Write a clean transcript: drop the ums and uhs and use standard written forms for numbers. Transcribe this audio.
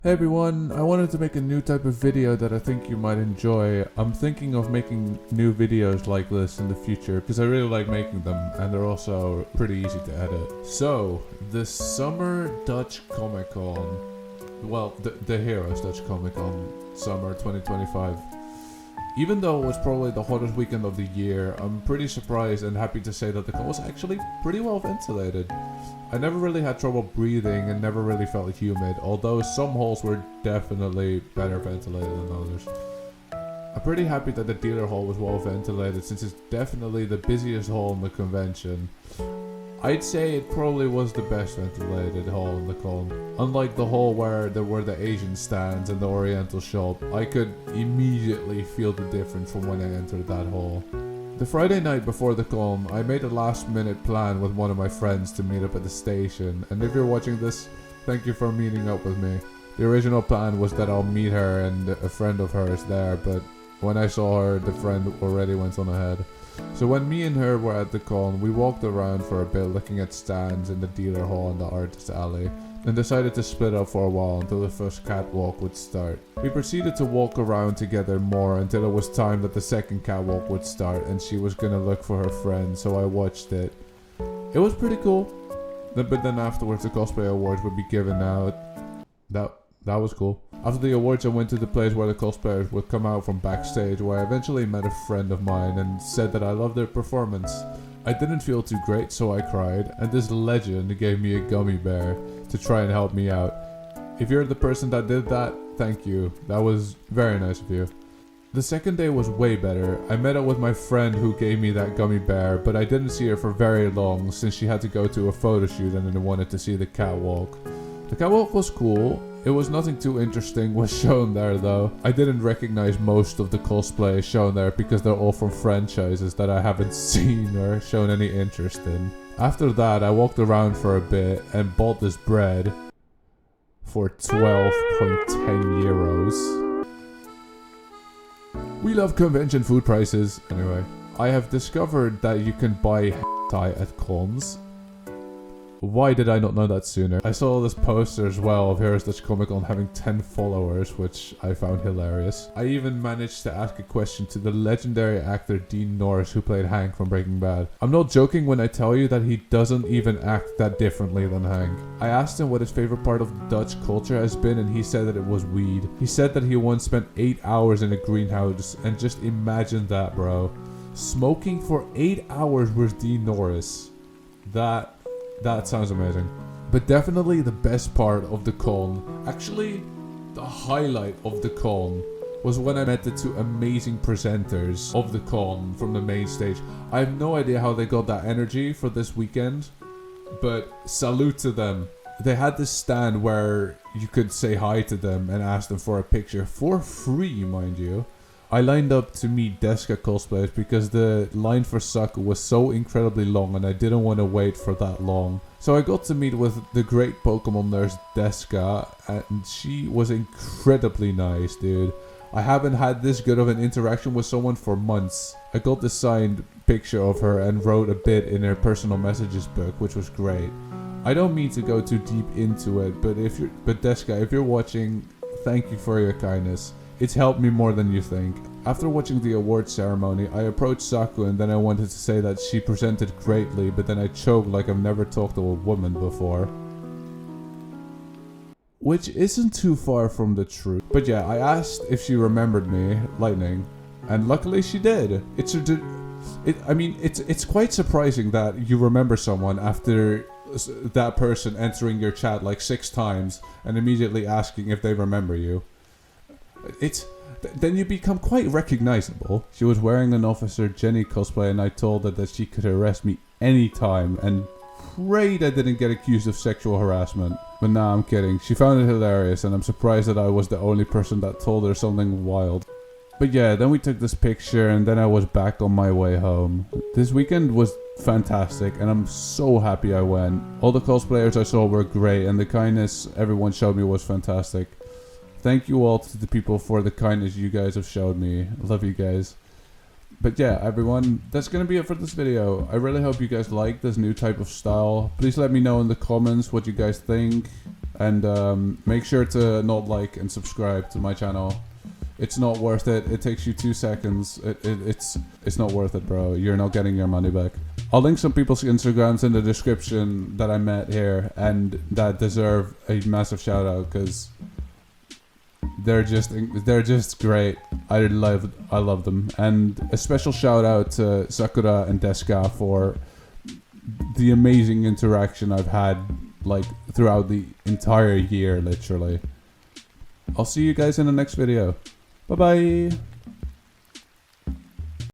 Hey everyone, I wanted to make a new type of video that I think you might enjoy. I'm thinking of making new videos like this in the future because I really like making them and they're also pretty easy to edit. So, the Summer Dutch Comic Con, well, the Heroes Dutch Comic Con Summer 2025. Even though it was probably the hottest weekend of the year, I'm pretty surprised and happy to say that the con was actually pretty well ventilated. I never really had trouble breathing and never really felt humid, although some halls were definitely better ventilated than others. I'm pretty happy that the dealer hall was well ventilated since it's definitely the busiest hall in the convention. I'd say it probably was the best ventilated hall in the con. Unlike the hall where there were the Asian stands and the Oriental shop, I could immediately feel the difference from when I entered that hall. The Friday night before the con, I made a last minute plan with one of my friends to meet up at the station, and if you're watching this, thank you for meeting up with me. The original plan was that I'll meet her and a friend of hers there, but when I saw her, the friend already went on ahead. So when me and her were at the con, we walked around for a bit looking at stands in the dealer hall and the artist alley, and decided to split up for a while until the first catwalk would start. We proceeded to walk around together more until it was time that the second catwalk would start and she was gonna look for her friend, so I watched it. It was pretty cool. But then afterwards the cosplay awards would be given out. That was cool. After the awards I went to the place where the cosplayers would come out from backstage, where I eventually met a friend of mine and said that I loved their performance. I didn't feel too great, so I cried, and this legend gave me a gummy bear to try and help me out. If you're the person that did that, thank you. That was very nice of you. The second day was way better. I met up with my friend who gave me that gummy bear, but I didn't see her for very long since she had to go to a photo shoot and then wanted to see the catwalk. The catwalk was cool. It was nothing too interesting was shown there though. I didn't recognize most of the cosplay shown there because they're all from franchises that I haven't seen or shown any interest in. After that I walked around for a bit and bought this bread for 12.10 euros. We love convention food prices. Anyway, I have discovered that you can buy hentai at cons. Why did I not know that sooner? I saw this poster as well of Heroes Dutch Comic Con having 10 followers, which I found hilarious. I even managed to ask a question to the legendary actor Dean Norris who played Hank from Breaking Bad. I'm not joking when I tell you that he doesn't even act that differently than Hank. I asked him what his favorite part of Dutch culture has been and he said that it was weed. He said that he once spent 8 hours in a greenhouse, and just imagine that, bro. Smoking for 8 hours with Dean Norris. That sounds amazing. But definitely the best part of the con, actually the highlight of the con, was when I met the two amazing presenters of the con from the main stage. I have no idea how they got that energy for this weekend, but salute to them. They had this stand where you could say hi to them and ask them for a picture for free, mind you. I lined up to meet Deska cosplayers because the line for Saku was so incredibly long and I didn't want to wait for that long. So I got to meet with the great Pokemon nurse Deska, and she was incredibly nice, dude. I haven't had this good of an interaction with someone for months. I got the signed picture of her and wrote a bit in her personal messages book, which was great. I don't mean to go too deep into it, but Deska, if you're watching, thank you for your kindness. It's helped me more than you think. After watching the awards ceremony, I approached Saku and then I wanted to say that she presented greatly, but then I choked like I've never talked to a woman before. Which isn't too far from the truth. But yeah, I asked if she remembered me, Lightning, and luckily she did. It's quite surprising that you remember someone after that person entering your chat like 6 times and immediately asking if they remember you. Then you become quite recognizable. She was wearing an Officer Jenny cosplay and I told her that she could arrest me anytime and prayed I didn't get accused of sexual harassment. But nah, I'm kidding. She found it hilarious and I'm surprised that I was the only person that told her something wild. But yeah, then we took this picture and then I was back on my way home. This weekend was fantastic and I'm so happy I went. All the cosplayers I saw were great and the kindness everyone showed me was fantastic. Thank you all to the people for the kindness you guys have showed me. I love you guys. But yeah, everyone, that's going to be it for this video. I really hope you guys like this new type of style. Please let me know in the comments what you guys think. And make sure to not like and subscribe to my channel. It's not worth it. It takes you 2 seconds. It's not worth it, bro. You're not getting your money back. I'll link some people's Instagrams in the description that I met here and that deserve a massive shout out because they're just great. I love them. And a special shout out to Sakura and Deska for the amazing interaction I've had like throughout the entire year, literally. I'll see you guys in the next video. Bye bye.